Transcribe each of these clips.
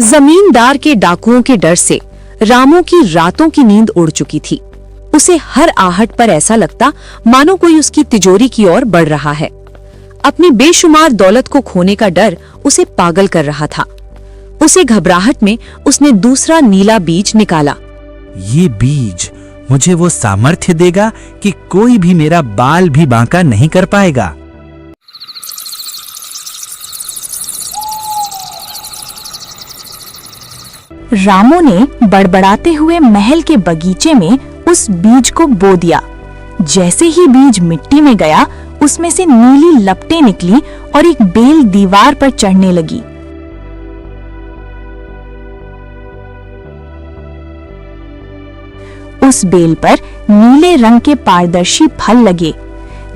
जमींदार के डाकुओं के डर से रामू की रातों की नींद उड़ चुकी थी। उसे हर आहट पर ऐसा लगता मानो कोई उसकी तिजोरी की ओर बढ़ रहा है। अपनी बेशुमार दौलत को खोने का डर उसे पागल कर रहा था। उसे घबराहट में उसने दूसरा नीला बीज निकाला। ये बीज मुझे वो सामर्थ्य देगा कि कोई भी मेरा बाल भी बांका नहीं कर पाएगा। रामू ने बड़बड़ाते हुए महल के बगीचे में उस बीज को बो दिया। जैसे ही बीज मिट्टी में गया, उसमें से नीली लपटें निकली और एक बेल दीवार पर चढ़ने लगी। उस बेल पर नीले रंग के पारदर्शी फल लगे।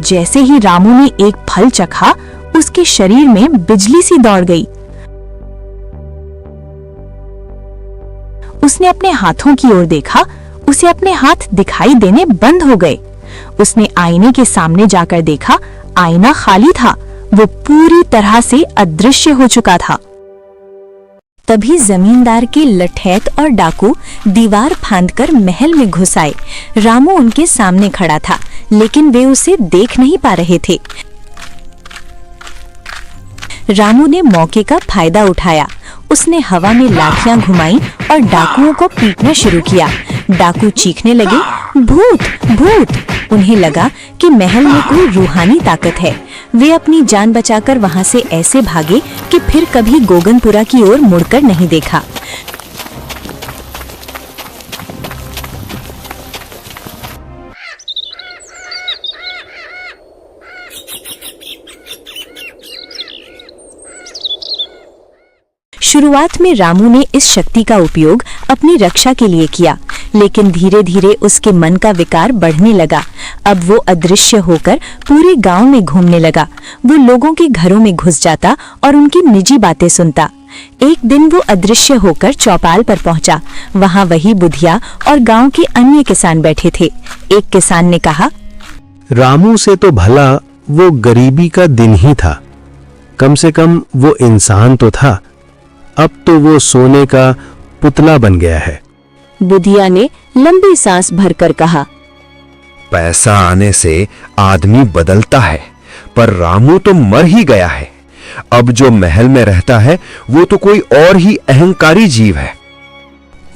जैसे ही रामू ने एक फल चखा, उसके शरीर में बिजली सी दौड़ गई। उसने अपने हाथों की ओर देखा। उसे अपने हाथ दिखाई देने बंद हो गए। उसने आईने के सामने जाकर देखा, आईना खाली था। वो पूरी तरह से अदृश्य हो चुका था। तभी जमींदार के लठैत और डाकू दीवार फांदकर महल में घुस आए। रामू उनके सामने खड़ा था, लेकिन वे उसे देख नहीं पा रहे थे। रामू ने मौके का फायदा उठाया। उसने हवा में लाठियां घुमाई और डाकुओं को पीटना शुरू किया। डाकू चीखने लगे, भूत भूत। उन्हें लगा कि महल में कोई रूहानी ताकत है। वे अपनी जान बचाकर वहां से ऐसे भागे कि फिर कभी गोगनपुरा की ओर मुड़कर नहीं देखा। शुरुआत में रामू ने इस शक्ति का उपयोग अपनी रक्षा के लिए किया, लेकिन धीरे धीरे उसके मन का विकार बढ़ने लगा। अब वो अदृश्य होकर पूरे गांव में घूमने लगा। वो लोगों के घरों में घुस जाता और उनकी निजी बातें सुनता। एक दिन वो अदृश्य होकर चौपाल पर पहुंचा। वहां वही बुधिया और गांव के अन्य किसान बैठे थे। एक किसान ने कहा, रामू से तो भला वो गरीबी का दिन ही था। कम से कम वो इंसान तो था। अब तो वो सोने का पुतला बन गया है। बुधिया ने लंबी सांस भरकर कहा, पैसा आने से आदमी बदलता है, पर रामू तो मर ही गया है। अब जो महल में रहता है वो तो कोई और ही अहंकारी जीव है।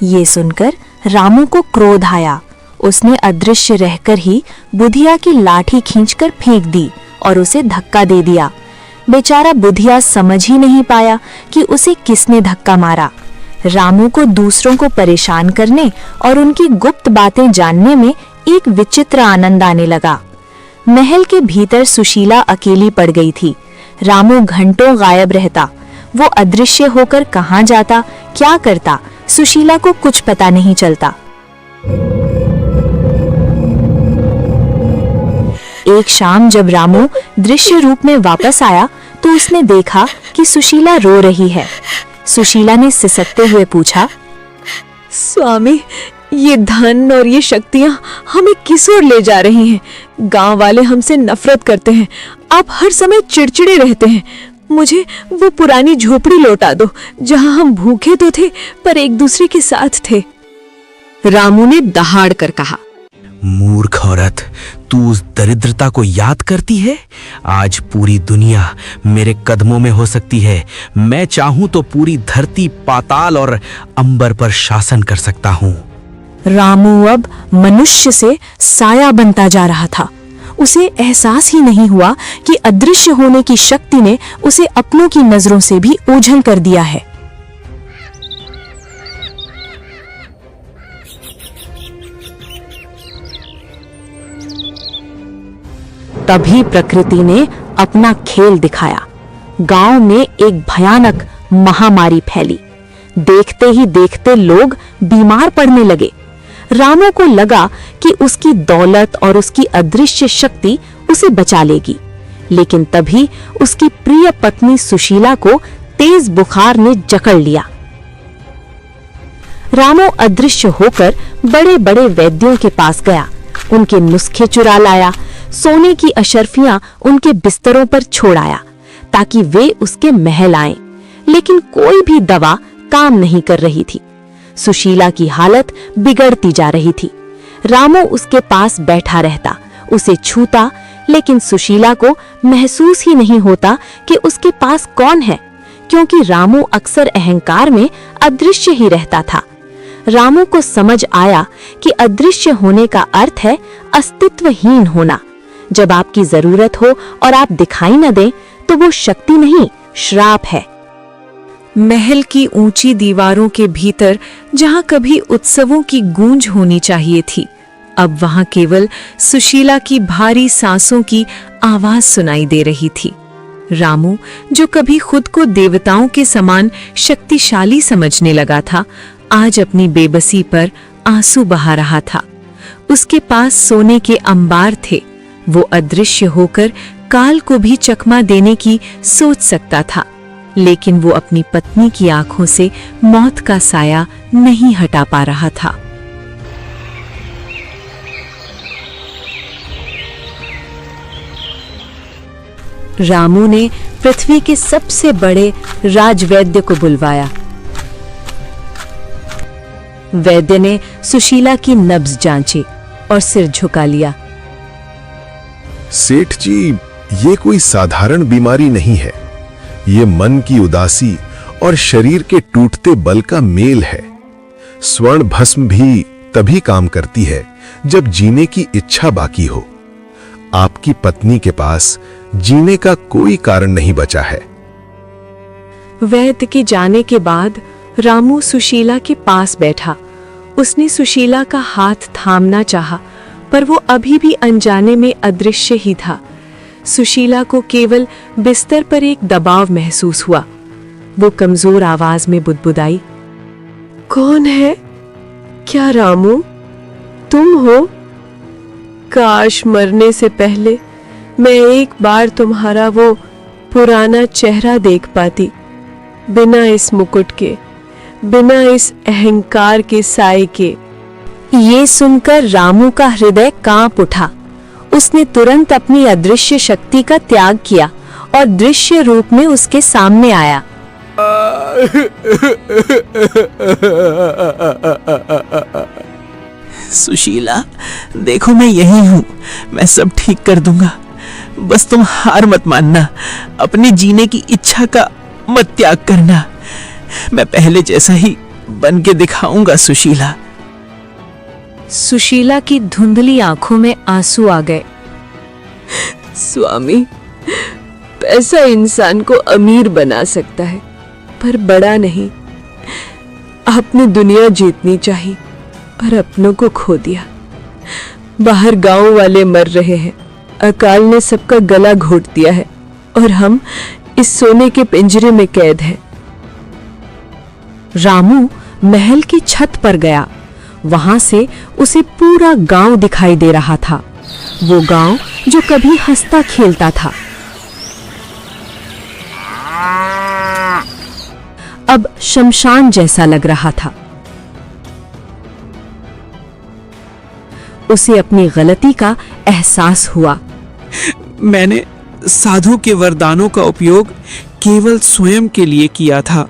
ये सुनकर रामू को क्रोध आया। उसने अदृश्य रहकर ही बुधिया की लाठी खींचकर फेंक दी और उसे धक्का दे दिया। बेचारा बुधिया समझ ही नहीं पाया कि उसे किसने धक्का मारा। रामू को दूसरों को परेशान करने और उनकी गुप्त बातें जानने में एक विचित्र आनंद आने लगा। महल के भीतर सुशीला अकेली पड़ गई थी। रामू घंटों गायब रहता। वो अदृश्य होकर कहाँ जाता, क्या करता, सुशीला को कुछ पता नहीं चलता। एक शाम जब रामू दृश्य रूप में वापस आया तो उसने देखा कि सुशीला रो रही है। सुशीला ने सिसकते हुए पूछा, स्वामी, ये धन और ये शक्तियां हमें किस ओर ले जा रही हैं? गांव वाले हमसे नफरत करते हैं। आप हर समय चिड़चिड़े रहते हैं। मुझे वो पुरानी झोपड़ी लौटा दो जहां हम भूखे तो थे पर एक दूसरे के साथ थे। रामू ने दहाड़ कर कहा, मूर्ख औरत, तू उस दरिद्रता को याद करती है? आज पूरी दुनिया मेरे कदमों में हो सकती है। मैं चाहूं तो पूरी धरती, पाताल और अंबर पर शासन कर सकता हूं। रामू अब मनुष्य से साया बनता जा रहा था। उसे एहसास ही नहीं हुआ कि अदृश्य होने की शक्ति ने उसे अपनों की नजरों से भी ओझल कर दिया है। तभी प्रकृति ने अपना खेल दिखाया। गांव में एक भयानक महामारी फैली। देखते ही देखते लोग बीमार पड़ने लगे। रामू को लगा कि उसकी दौलत और उसकी अदृश्य शक्ति उसे बचा लेगी, लेकिन तभी उसकी प्रिय पत्नी सुशीला को तेज बुखार ने जकड़ लिया। रामू अदृश्य होकर बड़े बड़े वैद्यों के पास गया। उनके नुस्खे चुरा लाया। सोने की अशर्फियां उनके बिस्तरों पर छोड़ आया ताकि वे उसके महल आएं, लेकिन कोई भी दवा काम नहीं कर रही थी। सुशीला की हालत बिगड़ती जा रही थी। रामू उसके पास बैठा रहता, उसे छूता, लेकिन सुशीला को महसूस ही नहीं होता कि उसके पास कौन है, क्योंकि रामू अक्सर अहंकार में अदृश्य ही रहता था। रामू को समझ आया कि अदृश्य होने का अर्थ है अस्तित्वहीन होना। जब आपकी जरूरत हो और आप दिखाई न दें, तो वो शक्ति नहीं, श्राप है। महल की ऊंची दीवारों के भीतर जहां कभी उत्सवों की गूंज होनी चाहिए थी, अब वहां केवल सुशीला की भारी सांसों की आवाज सुनाई दे रही थी। रामू, जो कभी खुद को देवताओं के समान शक्तिशाली समझने लगा था, आज अपनी बेबसी पर आंसू बहा रहा था। उसके पास सोने के अंबार थे, वो अदृश्य होकर काल को भी चकमा देने की सोच सकता था, लेकिन वो अपनी पत्नी की आंखों से मौत का साया नहीं हटा पा रहा था। रामू ने पृथ्वी के सबसे बड़े राजवैद्य को बुलवाया। वैद्य ने सुशीला की नब्ज जांची और सिर झुका लिया। सेठ जी, ये कोई साधारण बीमारी नहीं है। ये मन की उदासी और शरीर के टूटते बल का मेल है। स्वर्ण भस्म भी तभी काम करती है जब जीने की इच्छा बाकी हो। आपकी पत्नी के पास जीने का कोई कारण नहीं बचा है। वैद्य के जाने के बाद रामू सुशीला के पास बैठा। उसने सुशीला का हाथ थामना चाहा, पर वो अभी भी अनजाने में अदृश्य ही था। सुशीला को केवल बिस्तर पर एक दबाव महसूस हुआ। वो कमजोर आवाज में बुदबुदाई, कौन है? क्या रामू तुम हो? काश मरने से पहले मैं एक बार तुम्हारा वो पुराना चेहरा देख पाती, बिना इस मुकुट के, बिना इस अहंकार के साए के। ये सुनकर रामू का हृदय कांप उठा। उसने तुरंत अपनी अदृश्य शक्ति का त्याग किया और दृश्य रूप में उसके सामने आया। सुशीला, देखो मैं यही हूँ, मैं सब ठीक कर दूंगा। बस तुम हार मत मानना, अपने जीने की इच्छा का मत त्याग करना। मैं पहले जैसा ही बन के दिखाऊंगा सुशीला। सुशीला की धुंधली आंखों में आंसू आ गए। स्वामी, पैसा इंसान को अमीर बना सकता है, पर बड़ा नहीं। आपने दुनिया जीतनी चाहिए और अपनों को खो दिया। बाहर गांव वाले मर रहे हैं, अकाल ने सबका गला घोट दिया है और हम इस सोने के पिंजरे में कैद हैं। रामू महल की छत पर गया। वहां से उसे पूरा गांव दिखाई दे रहा था, वो गांव जो कभी हंसता खेलता था, अब शमशान जैसा लग रहा था। उसे अपनी गलती का एहसास हुआ। मैंने साधु के वरदानों का उपयोग केवल स्वयं के लिए किया था।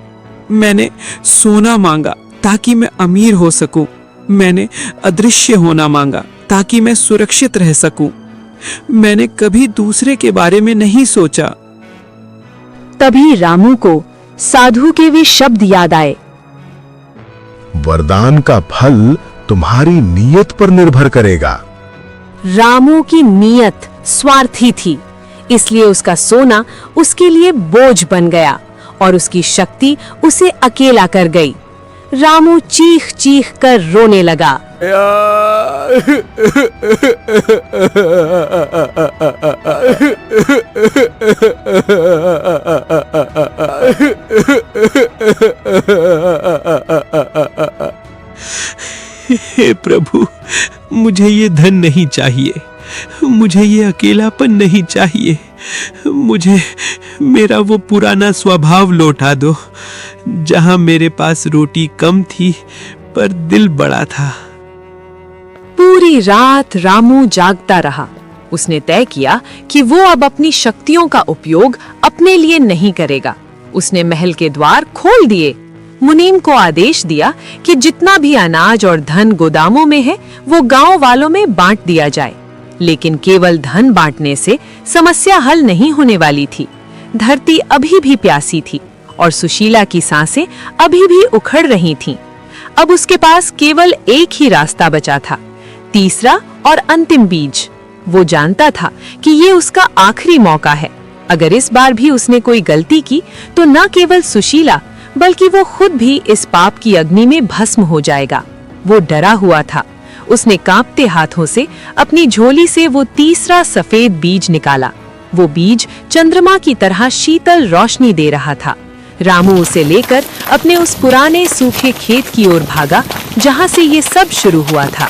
मैंने सोना मांगा ताकि मैं अमीर हो सकूं। मैंने अदृश्य होना मांगा ताकि मैं सुरक्षित रह सकूं। मैंने कभी दूसरे के बारे में नहीं सोचा। तभी रामू को साधु के वे शब्द याद आए, वरदान का फल तुम्हारी नीयत पर निर्भर करेगा। रामू की नीयत स्वार्थी थी, इसलिए उसका सोना उसके लिए बोझ बन गया और उसकी शक्ति उसे अकेला कर गई। रामू चीख चीख कर रोने लगा। हे प्रभु, मुझे ये धन नहीं चाहिए, मुझे ये अकेलापन नहीं चाहिए। मुझे मेरा वो पुराना स्वभाव लौटा दो, जहां मेरे पास रोटी कम थी पर दिल बड़ा था। पूरी रात रामू जागता रहा। उसने तय किया कि वो अब अपनी शक्तियों का उपयोग अपने लिए नहीं करेगा। उसने महल के द्वार खोल दिए, मुनीम को आदेश दिया कि जितना भी अनाज और धन गोदामों में है वो गांव वालों में बांट दिया जाए। लेकिन केवल धन बांटने से समस्या हल नहीं होने वाली थी। धरती अभी भी प्यासी थी और सुशीला की सांसें अभी भी उखड़ रही थीं। अब उसके पास केवल एक ही रास्ता बचा था, तीसरा और अंतिम बीज। वो जानता था कि ये उसका आखिरी मौका है। अगर इस बार भी उसने कोई गलती की तो न केवल सुशीला बल्कि वो खुद भी इस पाप की अग्नि में भस्म हो जाएगा। वो डरा हुआ था। उसने कांपते हाथों से अपनी झोली से वो तीसरा सफेद बीज निकाला। वो बीज चंद्रमा की तरह शीतल रोशनी दे रहा था। रामू उसे लेकर अपने उस पुराने सूखे खेत की ओर भागा जहां से ये सब शुरू हुआ था।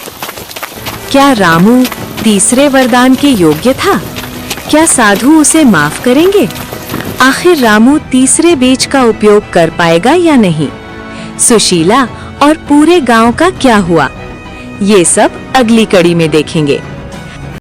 क्या रामू तीसरे वरदान के योग्य था? क्या साधु उसे माफ करेंगे? आखिर रामू तीसरे बीज का उपयोग कर पाएगा या नहीं? सुशीला और पूरे गांव का क्या हुआ? ये सब अगली कड़ी में देखेंगे।